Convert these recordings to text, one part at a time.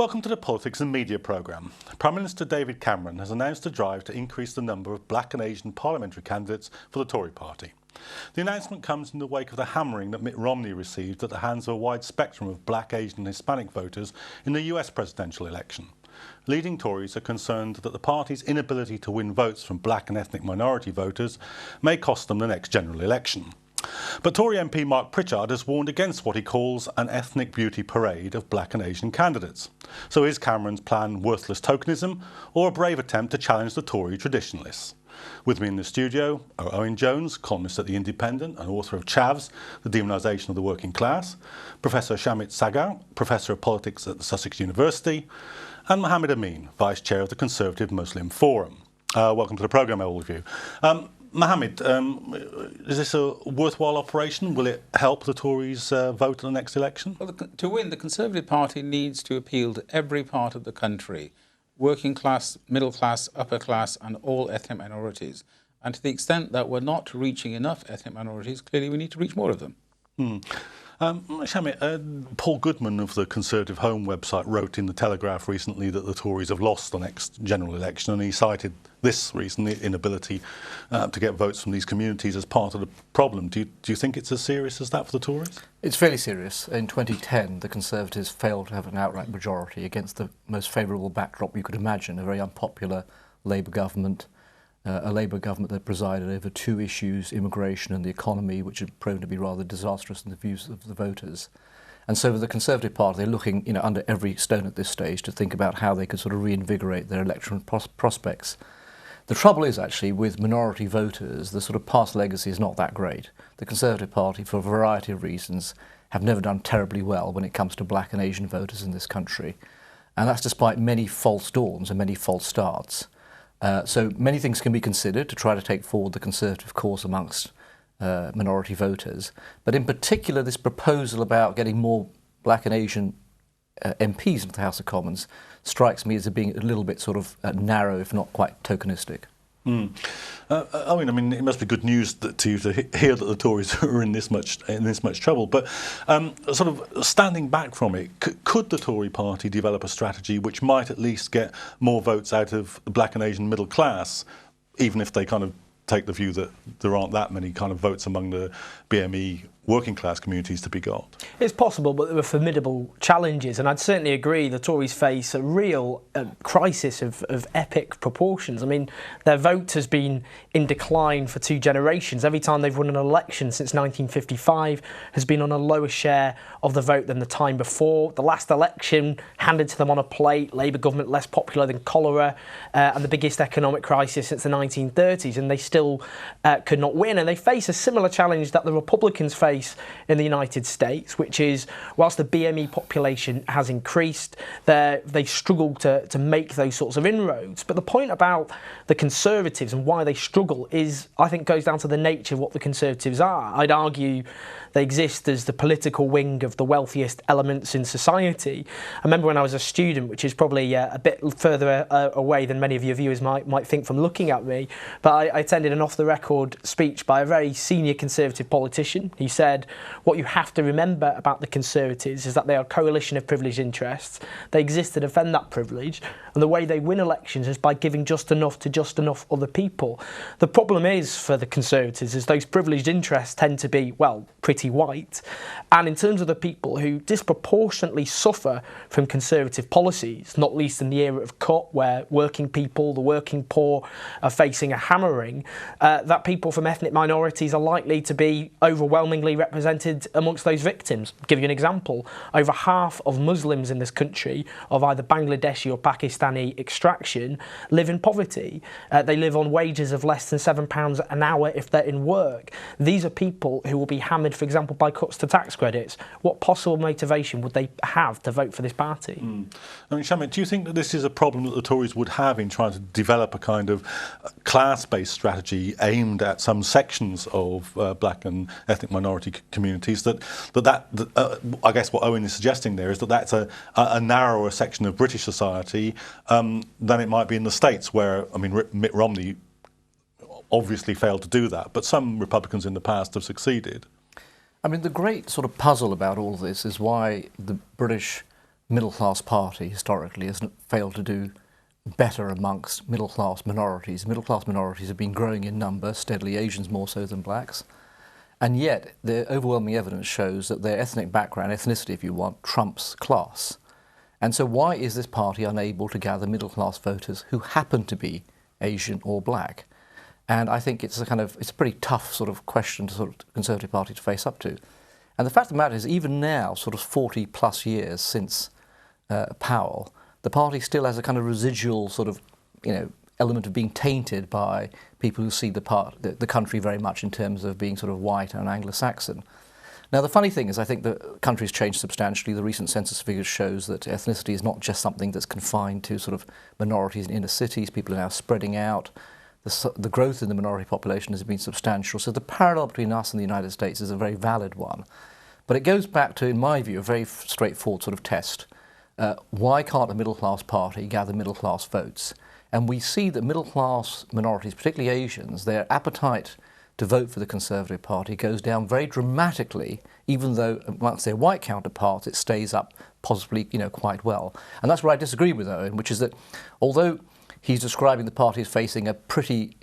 Welcome to the Politics and Media programme. Prime Minister David Cameron has announced a drive to increase the number of black and Asian parliamentary candidates for the Tory party. The announcement comes in the wake of the hammering that Mitt Romney received at the hands of a wide spectrum of black, Asian and Hispanic voters in the US presidential election. Leading Tories are concerned that the party's inability to win votes from black and ethnic minority voters may cost them the next general election. But Tory MP Mark Pritchard has warned against what he calls an ethnic beauty parade of black and Asian candidates. So is Cameron's plan worthless tokenism or a brave attempt to challenge the Tory traditionalists? With me in the studio are Owen Jones, columnist at The Independent and author of Chavs, The Demonisation of the Working Class, Professor Shamit Sagar, Professor of Politics at the Sussex University, and Mohammed Amin, Vice Chair of the Conservative Muslim Forum. Welcome to the programme, all of you. Mohammed, is this a worthwhile operation? Will it help the Tories vote in the next election? Well, to win, the Conservative Party needs to appeal to every part of the country, working class, middle class, upper class and all ethnic minorities. And to the extent that we're not reaching enough ethnic minorities, clearly we need to reach more of them. Shamit, Paul Goodman of the Conservative Home website wrote in the Telegraph recently that the Tories have lost the next general election, and he cited this reason, the inability to get votes from these communities, as part of the problem. Do you think it's as serious as that for the Tories? It's fairly serious. In 2010, the Conservatives failed to have an outright majority against the most favourable backdrop you could imagine, a very unpopular Labour government. A Labour government that presided over two issues, immigration and the economy, which are prone to be rather disastrous in the views of the voters. And so for the Conservative Party, they're looking under every stone at this stage to think about how they could sort of reinvigorate their electoral prospects. The trouble is actually with minority voters, the sort of past legacy is not that great. The Conservative Party, for a variety of reasons, have never done terribly well when it comes to black and Asian voters in this country. And that's despite many false dawns and many false starts. So many things can be considered to try to take forward the Conservative cause amongst minority voters. But in particular, this proposal about getting more black and Asian MPs into the House of Commons strikes me as being a little bit sort of narrow, if not quite tokenistic. Owen, I mean, it must be good news to you to hear that the Tories are in this much trouble. But sort of standing back from it, could the Tory party develop a strategy which might at least get more votes out of the black and Asian middle class, even if they kind of take the view that there aren't that many kind of votes among the BME working class communities to be got? It's possible, but there were formidable challenges, and I'd certainly agree the Tories face a real crisis of epic proportions. I mean, their vote has been in decline for two generations. Every time they've won an election since 1955 has been on a lower share of the vote than the time before. The last election handed to them on a plate, Labour government less popular than cholera, and the biggest economic crisis since the 1930s, and they still could not win. And they face a similar challenge that the Republicans face in the United States, which is, whilst the BME population has increased, they've struggled to make those sorts of inroads. But the point about the Conservatives and why they struggle is, I think, goes down to the nature of what the Conservatives are. I'd argue they exist as the political wing of the wealthiest elements in society. I remember when I was a student, which is probably a bit further away than many of your viewers might think from looking at me, but I attended an off-the-record speech by a very senior Conservative politician. He said, what you have to remember about the Conservatives is that they are a coalition of privileged interests. They exist to defend that privilege, and the way they win elections is by giving just enough to just enough other people. The problem is, for the Conservatives, is those privileged interests tend to be, well, pretty white. And in terms of the people who disproportionately suffer from Conservative policies, not least in the era of cut, where working people, the working poor, are facing a hammering, that people from ethnic minorities are likely to be overwhelmingly represented amongst those victims. I'll give you an example. Over half of Muslims in this country of either Bangladeshi or Pakistani extraction live in poverty. They live on wages of less than £7 an hour if they're in work. These are people who will be hammered, for example, by cuts to tax credits. What possible motivation would they have to vote for this party? I mean, Shamit, do you think that this is a problem that the Tories would have in trying to develop a kind of class-based strategy aimed at some sections of black and ethnic minority communities? I guess what Owen is suggesting there is that that's a narrower section of British society than it might be in the States, where, I mean, Mitt Romney obviously failed to do that, but some Republicans in the past have succeeded. I mean, the great sort of puzzle about all this is why the British middle-class party historically has failed to do better amongst middle-class minorities. Middle-class minorities have been growing in number, steadily, Asians more so than blacks. And yet, the overwhelming evidence shows that their ethnic background, ethnicity if you want, trumps class. And so why is this party unable to gather middle-class voters who happen to be Asian or black? And I think it's a pretty tough sort of question to sort of Conservative Party to face up to. And the fact of the matter is, even now, sort of 40 plus years since Powell, the party still has a kind of residual sort of, element of being tainted by people who see the country very much in terms of being sort of white and Anglo-Saxon. Now, the funny thing is, I think the country's changed substantially. The recent census figures shows that ethnicity is not just something that's confined to sort of minorities in inner cities. People are now spreading out. The growth in the minority population has been substantial. So the parallel between us and the United States is a very valid one. But it goes back to, in my view, a very straightforward sort of test. Why can't a middle-class party gather middle-class votes? And we see that middle-class minorities, particularly Asians, their appetite to vote for the Conservative Party goes down very dramatically, even though amongst their white counterparts it stays up possibly, quite well. And that's where I disagree with Owen, which is that although he's describing the party as facing a pretty,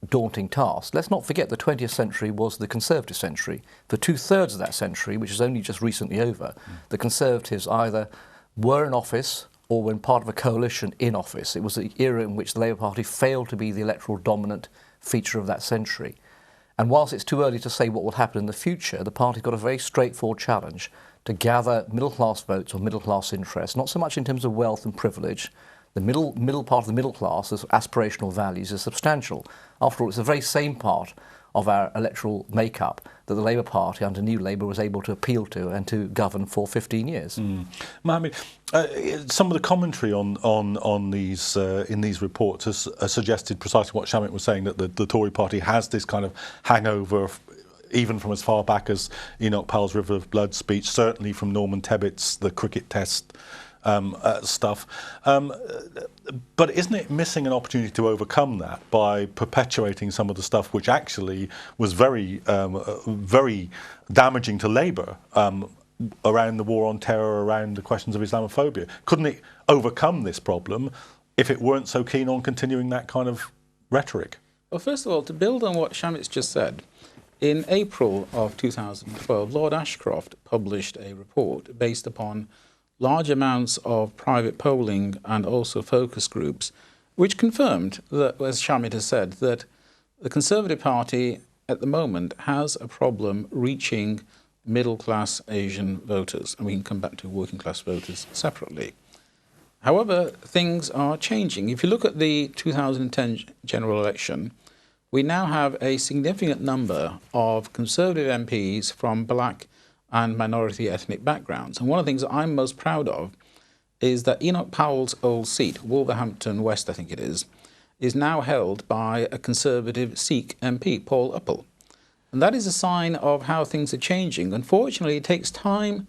daunting task, let's not forget the 20th century was the Conservative century. For 2/3 of that century, which is only just recently over, the Conservatives either were in office or when part of a coalition in office. It was the era in which the Labour Party failed to be the electoral dominant feature of that century. And whilst it's too early to say what will happen in the future, the party's got a very straightforward challenge to gather middle-class votes or middle-class interests, not so much in terms of wealth and privilege. The middle part of the middle class, as aspirational values, is substantial. After all, it's the very same part of our electoral makeup that the Labour Party under New Labour was able to appeal to and to govern for 15 years. Mohammed, some of the commentary on these in these reports has suggested precisely what Shamit was saying, that the Tory Party has this kind of hangover, even from as far back as Enoch Powell's River of Blood speech, certainly from Norman Tebbett's The Cricket Test stuff. But isn't it missing an opportunity to overcome that by perpetuating some of the stuff which actually was very, very damaging to Labour around the war on terror, around the questions of Islamophobia? Couldn't it overcome this problem if it weren't so keen on continuing that kind of rhetoric? Well, first of all, to build on what Shamit's just said, in April of 2012, Lord Ashcroft published a report based upon large amounts of private polling and also focus groups, which confirmed that, as Shamit has said, that the Conservative Party at the moment has a problem reaching middle-class Asian voters. And we can come back to working-class voters separately. However, things are changing. If you look at the 2010 general election, we now have a significant number of Conservative MPs from black and minority ethnic backgrounds. And one of the things that I'm most proud of is that Enoch Powell's old seat, Wolverhampton West I think it is now held by a Conservative Sikh MP, Paul Uppal. And that is a sign of how things are changing. Unfortunately, it takes time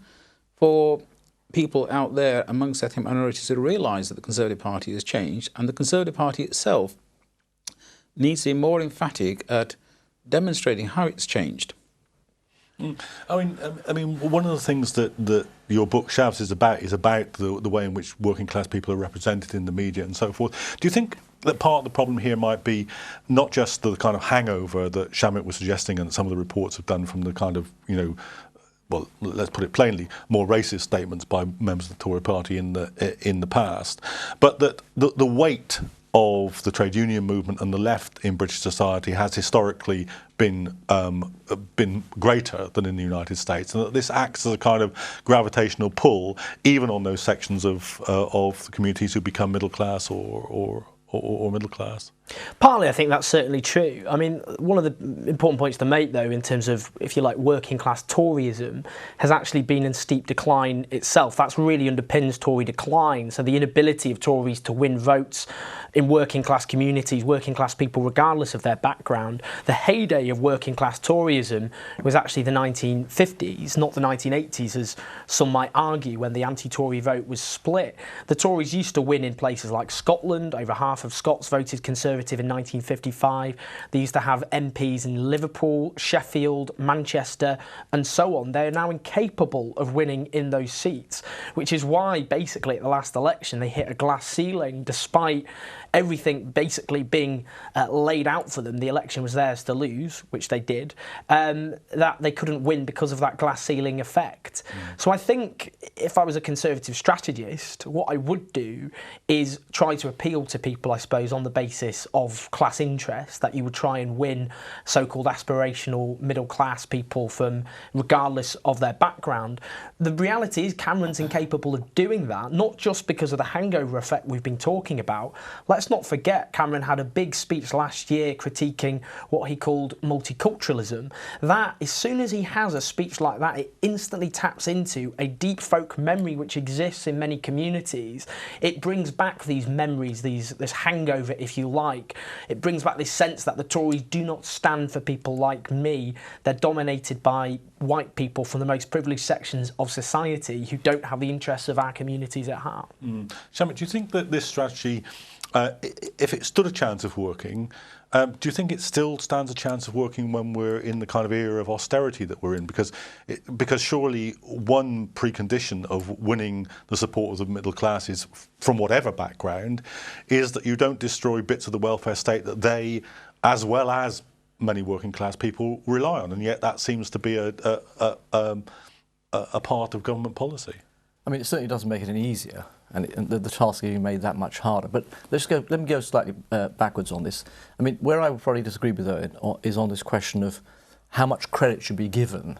for people out there amongst ethnic minorities to realise that the Conservative Party has changed, and the Conservative Party itself needs to be more emphatic at demonstrating how it's changed. I mean, one of the things that your book, Shavs, is about the way in which working class people are represented in the media and so forth. Do you think that part of the problem here might be not just the kind of hangover that Shamit was suggesting and some of the reports have done from the kind of, well, let's put it plainly, more racist statements by members of the Tory party in the past, but that the weight of the trade union movement and the left in British society has historically been greater than in the United States, and that this acts as a kind of gravitational pull, even on those sections of the communities who become middle class or middle class. Partly, I think that's certainly true. I mean, one of the important points to make, though, in terms of, if you like, working class Toryism, has actually been in steep decline itself. That's really underpins Tory decline. So the inability of Tories to win votes in working class communities, working class people, regardless of their background. The heyday of working class Toryism was actually the 1950s, not the 1980s, as some might argue, when the anti-Tory vote was split. The Tories used to win in places like Scotland. Over half of Scots voted Conservative Conservative in 1955. They used to have MPs in Liverpool, Sheffield, Manchester, and so on. They're now incapable of winning in those seats, which is why basically at the last election they hit a glass ceiling despite everything basically being laid out for them. The election was theirs to lose, which they did, that they couldn't win because of that glass ceiling effect. So I think if I was a Conservative strategist, what I would do is try to appeal to people, I suppose, on the basis of class interest, that you would try and win so-called aspirational middle class people from, regardless of their background. The reality is Cameron's incapable of doing that, not just because of the hangover effect we've been talking about. Let's not forget Cameron had a big speech last year critiquing what he called multiculturalism. That, as soon as he has a speech like that, it instantly taps into a deep folk memory which exists in many communities. It brings back these memories, this hangover, if you like. It brings back this sense that the Tories do not stand for people like me. They're dominated by white people from the most privileged sections of society who don't have the interests of our communities at heart. Shamit, do you think that this strategy, if it stood a chance of working, do you think it still stands a chance of working when we're in the kind of era of austerity that we're in? Because surely one precondition of winning the support of the middle classes from whatever background is that you don't destroy bits of the welfare state that they, as well as many working class people, rely on, and yet that seems to be a part of government policy. I mean, it certainly doesn't make it any easier, and the task is being made that much harder. But let me go slightly backwards on this. I mean, where I would probably disagree with though is on this question of how much credit should be given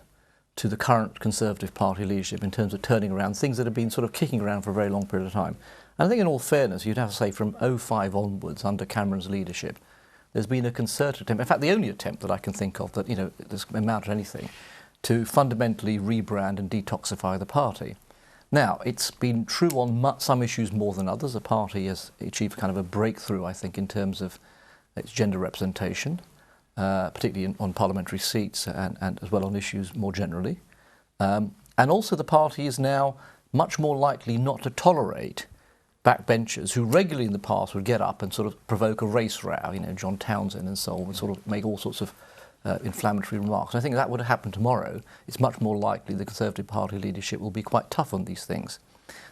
to the current Conservative Party leadership in terms of turning around things that have been sort of kicking around for a very long period of time. And I think in all fairness, you'd have to say from 2005 onwards, under Cameron's leadership, there's been a concerted attempt, in fact the only attempt that I can think of that, you know, that's amounted to anything, to fundamentally rebrand and detoxify the party. Now, it's been true on some issues more than others. The party has achieved kind of a breakthrough, I think, in terms of its gender representation, particularly on parliamentary seats and as well on issues more generally. And also the party is now much more likely not to tolerate backbenchers who regularly in the past would get up and sort of provoke a race row, you know, John Townsend and so on, would sort of make all sorts of inflammatory remarks. And I think that would happen tomorrow. It's much more likely the Conservative Party leadership will be quite tough on these things.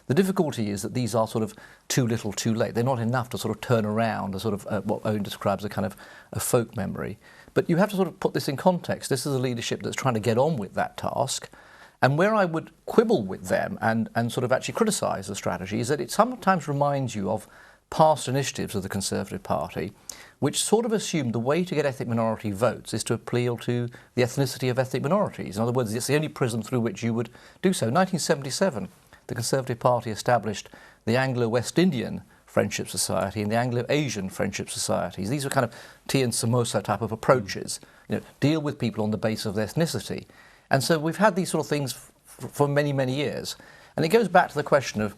The difficulty is that these are sort of too little too late. They're not enough to sort of turn around a sort of what Owen describes as a kind of a folk memory. But you have to sort of put this in context. This is a leadership that's trying to get on with that task. And where I would quibble with them and sort of actually criticise the strategy is that it sometimes reminds you of past initiatives of the Conservative Party, which sort of assumed the way to get ethnic minority votes is to appeal to the ethnicity of ethnic minorities. In other words, it's the only prism through which you would do so. In 1977, the Conservative Party established the Anglo-West Indian Friendship Society and the Anglo-Asian Friendship Societies. These were kind of tea and samosa type of approaches, you know, deal with people on the basis of their ethnicity. And so we've had these sort of things for many, many years. And it goes back to the question of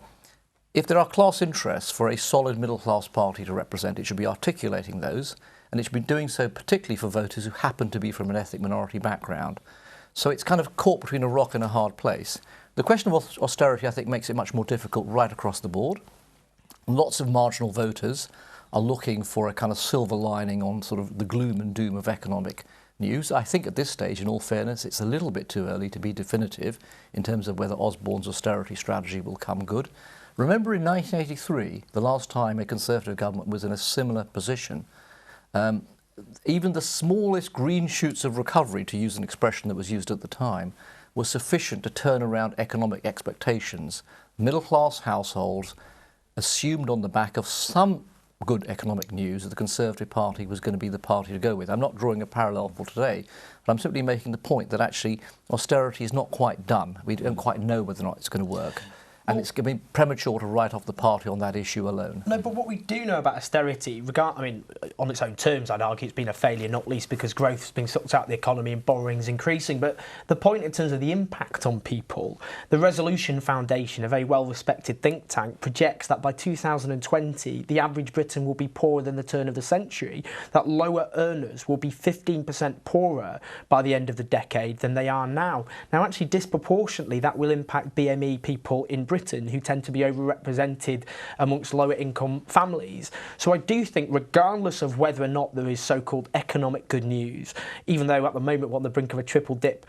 if there are class interests for a solid middle-class party to represent, it should be articulating those, and it should be doing so particularly for voters who happen to be from an ethnic minority background. So it's kind of caught between a rock and a hard place. The question of austerity, I think, makes it much more difficult right across the board. Lots of marginal voters are looking for a kind of silver lining on sort of the gloom and doom of economic news. I think at this stage, in all fairness, it's a little bit too early to be definitive in terms of whether Osborne's austerity strategy will come good. Remember in 1983, the last time a Conservative government was in a similar position, even the smallest green shoots of recovery, to use an expression that was used at the time, was sufficient to turn around economic expectations. Middle-class households assumed on the back of some good economic news that the Conservative Party was going to be the party to go with. I'm not drawing a parallel for today, but I'm simply making the point that actually austerity is not quite done. We don't quite know whether or not it's going to work. And it's going to be premature to write off the party on that issue alone. No, but what we do know about austerity, on its own terms, I'd argue it's been a failure, not least because growth's been sucked out of the economy and borrowing's increasing. But the point in terms of the impact on people, the Resolution Foundation, a very well-respected think tank, projects that by 2020, the average Briton will be poorer than the turn of the century, that lower earners will be 15% poorer by the end of the decade than they are now. Now, actually, disproportionately, that will impact BME people in Britain. Britain who tend to be overrepresented amongst lower income families. So I do think, regardless of whether or not there is so-called economic good news, even though at the moment we're on the brink of a triple dip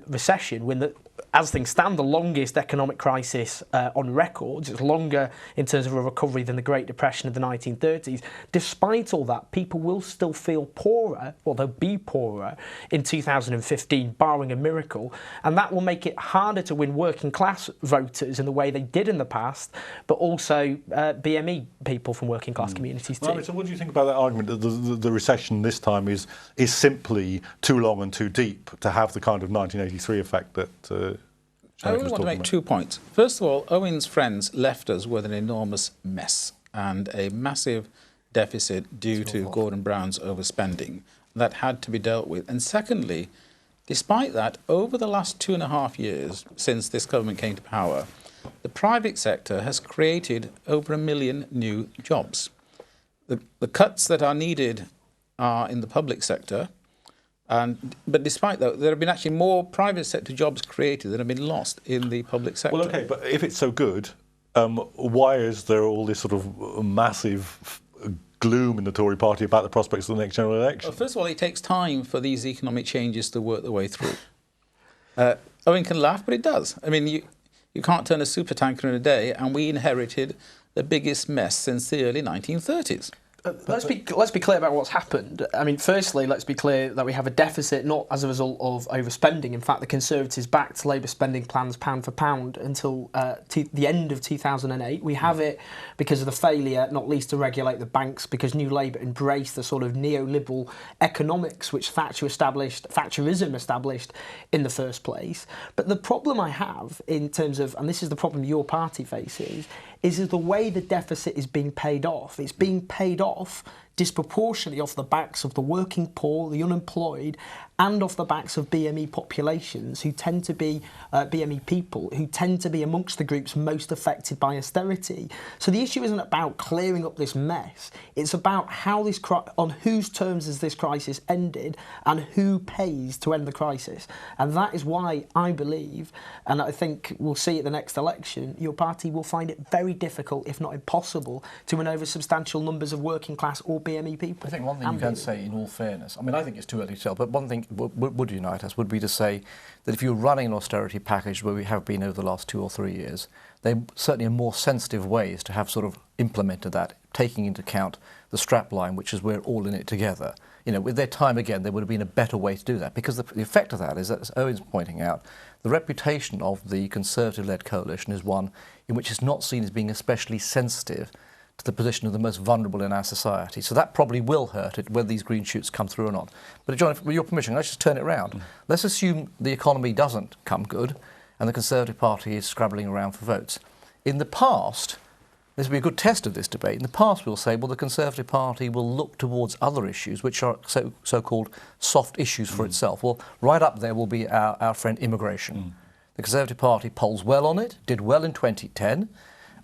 recession, when as things stand, the longest economic crisis on record, it's longer in terms of a recovery than the Great Depression of the 1930s. Despite all that, people will still feel poorer, well, they'll be poorer in 2015, barring a miracle, and that will make it harder to win working class voters in the way they did in the past, but also BME people from working class communities too. Well, so what do you think about that argument that the recession this time is simply too long and too deep to have the kind of 1983 effect that I really want to make 2 points. First of all, Owen's friends left us with an enormous mess and a massive deficit due to Gordon Brown's overspending that had to be dealt with. And secondly, despite that, over the last 2.5 years since this government came to power, the private sector has created over 1 million new jobs. The cuts that are needed are in the public sector. But despite that, there have been actually more private sector jobs created than have been lost in the public sector. Well, OK, but if it's so good, why is there all this sort of massive gloom in the Tory party about the prospects of the next general election? Well, first of all, it takes time for these economic changes to work their way through. Owen can laugh, but it does. I mean, you can't turn a supertanker in a day, and we inherited the biggest mess since the early 1930s. Let's be clear about what's happened. I mean, firstly, let's be clear that we have a deficit not as a result of overspending. In fact, the Conservatives backed Labour spending plans pound for pound until the end of 2008. We have it because of the failure, not least to regulate the banks, because New Labour embraced the sort of neoliberal economics which Thatcherism established in the first place. But the problem I have in terms of, and this is the problem your party faces, is the way the deficit is being paid off. It's being paid off disproportionately off the backs of the working poor, the unemployed, and off the backs of BME populations who tend to be BME people who tend to be amongst the groups most affected by austerity. So the issue isn't about clearing up this mess. It's about how this on whose terms has this crisis ended and who pays to end the crisis. And that is why I believe, and I think we'll see at the next election, your party will find it very difficult, if not impossible, to win over substantial numbers of working class or BME people. I think one thing you can say, in all fairness, I mean, I think it's too early to tell, but one thing would unite us would be to say that if you're running an austerity package where we have been over the last 2 or 3 years, there certainly are more sensitive ways to have sort of implemented that, taking into account the strapline, which is we're all in it together. You know, with their time again, there would have been a better way to do that, because the effect of that is that, as Owen's pointing out, the reputation of the Conservative-led coalition is one in which it's not seen as being especially sensitive to the position of the most vulnerable in our society. So that probably will hurt it, whether these green shoots come through or not. But John, with your permission, let's just turn it around. Let's assume the economy doesn't come good and the Conservative Party is scrabbling around for votes. In the past, this will be a good test of this debate. In the past, we'll say, well, the Conservative Party will look towards other issues, which are so-called soft issues for itself. Well, right up there will be our friend immigration. The Conservative Party polls well on it, did well in 2010,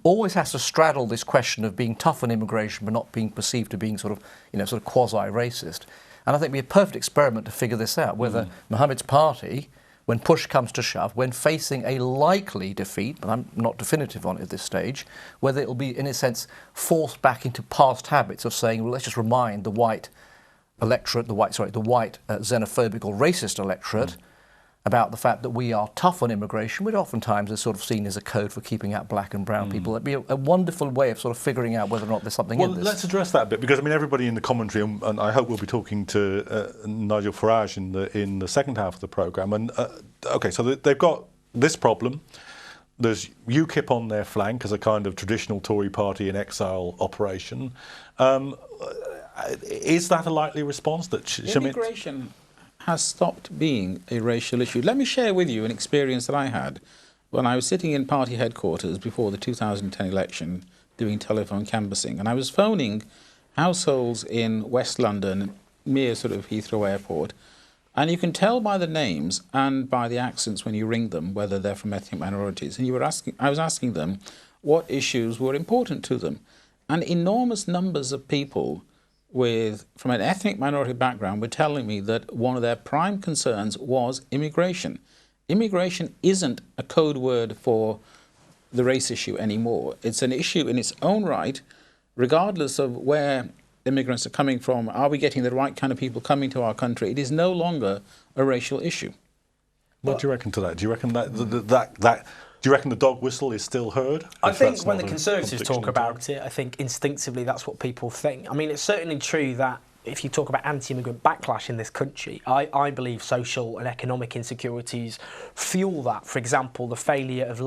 always has to straddle this question of being tough on immigration but not being perceived to being sort of quasi-racist. And I think it'd be a perfect experiment to figure this out, whether Mohammed's party, when push comes to shove, when facing a likely defeat, but I'm not definitive on it at this stage, whether it will be, in a sense, forced back into past habits of saying, well, let's just remind the white electorate, the white xenophobic or racist electorate, about the fact that we are tough on immigration, which oftentimes is sort of seen as a code for keeping out black and brown people. It'd be a wonderful way of sort of figuring out whether or not there's something in this. Well, let's address that a bit, because I mean, everybody in the commentary, and I hope we'll be talking to Nigel Farage in the second half of the programme. And OK, so they've got this problem. There's UKIP on their flank as a kind of traditional Tory party in exile operation. Is that a likely response? That immigration has stopped being a racial issue. Let me share with you an experience that I had when I was sitting in party headquarters before the 2010 election doing telephone canvassing, and I was phoning households in West London near sort of Heathrow Airport, and you can tell by the names and by the accents when you ring them whether they're from ethnic minorities. And I was asking them what issues were important to them, and enormous numbers of people from an ethnic minority background were telling me that one of their prime concerns was immigration. Immigration isn't a code word for the race issue anymore. It's an issue in its own right, regardless of where immigrants are coming from. Are we getting the right kind of people coming to our country? It is no longer a racial issue. What do you reckon to that? Do you reckon that do you reckon the dog whistle is still heard? I think when the Conservatives talk about it, I think instinctively that's what people think. I mean, it's certainly true that if you talk about anti-immigrant backlash in this country, I believe social and economic insecurities fuel that. For example, the failure of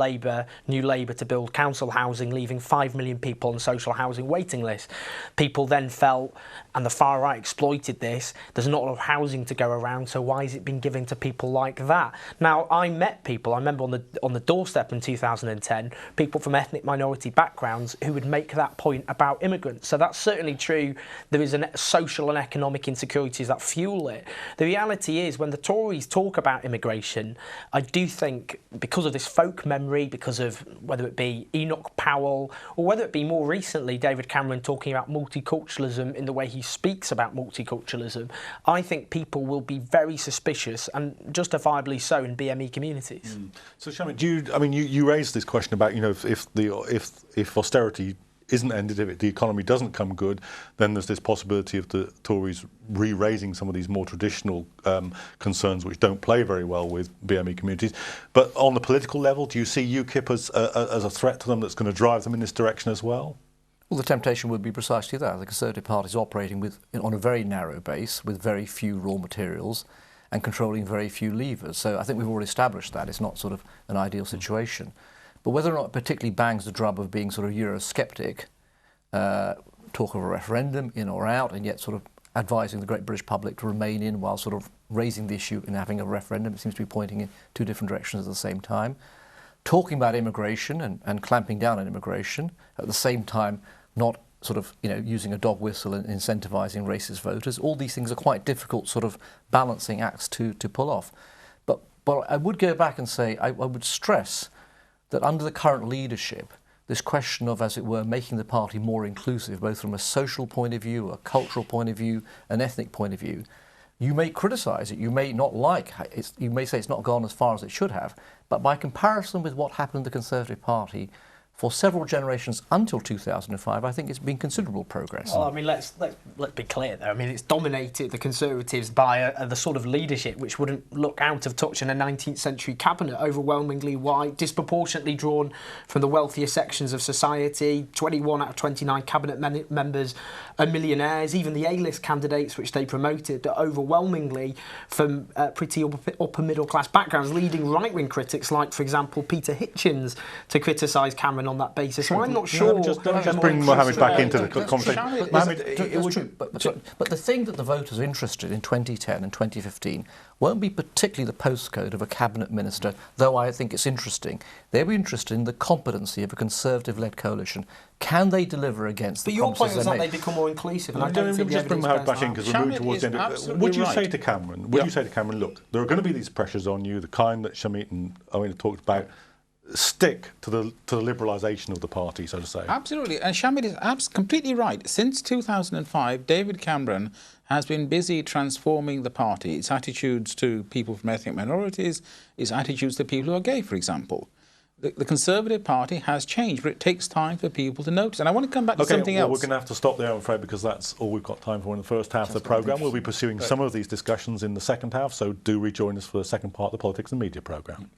New Labour to build council housing, leaving 5 million people on social housing waiting lists. People then felt, and the far right exploited this, there's not a lot of housing to go around, so why is it being given to people like that? Now, I met people, I remember on the doorstep in 2010, people from ethnic minority backgrounds who would make that point about immigrants. So that's certainly true. There is a social and economic insecurities that fuel it. The reality is, when the Tories talk about immigration, I do think because of this folk memory, because of whether it be Enoch Powell or whether it be more recently David Cameron talking about multiculturalism in the way he speaks about multiculturalism, I think people will be very suspicious, and justifiably so, in BME communities. So, Shamit, you raised this question about, if austerity isn't ended, if the economy doesn't come good, then there's this possibility of the Tories re-raising some of these more traditional concerns which don't play very well with BME communities. But on the political level, do you see UKIP as a threat to them that's going to drive them in this direction as well? Well, the temptation would be precisely that. The Conservative Party is operating on a very narrow base with very few raw materials and controlling very few levers. So I think we've already established that. It's not sort of an ideal situation. But whether or not it particularly bangs the drum of being sort of Eurosceptic, talk of a referendum in or out, and yet sort of advising the great British public to remain in while sort of raising the issue and having a referendum, it seems to be pointing in two different directions at the same time. Talking about immigration and clamping down on immigration, at the same time not sort of using a dog whistle and incentivising racist voters. All these things are quite difficult sort of balancing acts to pull off. But I would go back and say I would stress that under the current leadership, this question of, as it were, making the party more inclusive, both from a social point of view, a cultural point of view, an ethnic point of view, you may criticise it, you may not like it, you may say it's not gone as far as it should have, but by comparison with what happened in the Conservative Party for several generations until 2005, I think it's been considerable progress. Well, I mean, let's be clear there. I mean, it's dominated the Conservatives by the sort of leadership which wouldn't look out of touch in a 19th century cabinet, overwhelmingly white, disproportionately drawn from the wealthier sections of society. 21 out of 29 cabinet members are millionaires. Even the A-list candidates which they promoted are overwhelmingly from pretty upper middle class backgrounds, leading right-wing critics like, for example, Peter Hitchens to criticise Cameron on that basis. So I'm not sure. Let me just bring Mohammed back into the conversation. But the thing that the voters are interested in 2010 and 2015 won't be particularly the postcode of a cabinet minister, though I think it's interesting. They'll be interested in the competency of a Conservative-led coalition. Can they deliver against the promises they make? But your point is that they become more inclusive. And I don't think just bring Mohammed back in because we're moving towards the end. Would you say to Cameron, look, there are going to be these pressures on you, the kind that Shamit and Owen have talked about, stick to the liberalisation of the party, so to say? Absolutely, and Shamit is completely right. Since 2005, David Cameron has been busy transforming the party, its attitudes to people from ethnic minorities, its attitudes to people who are gay, for example. The Conservative Party has changed, but it takes time for people to notice. And I want to come back to something else. We're going to have to stop there, I'm afraid, because that's all we've got time for in the first half of the programme. We'll be pursuing some of these discussions in the second half, so do rejoin us for the second part of the Politics and Media programme.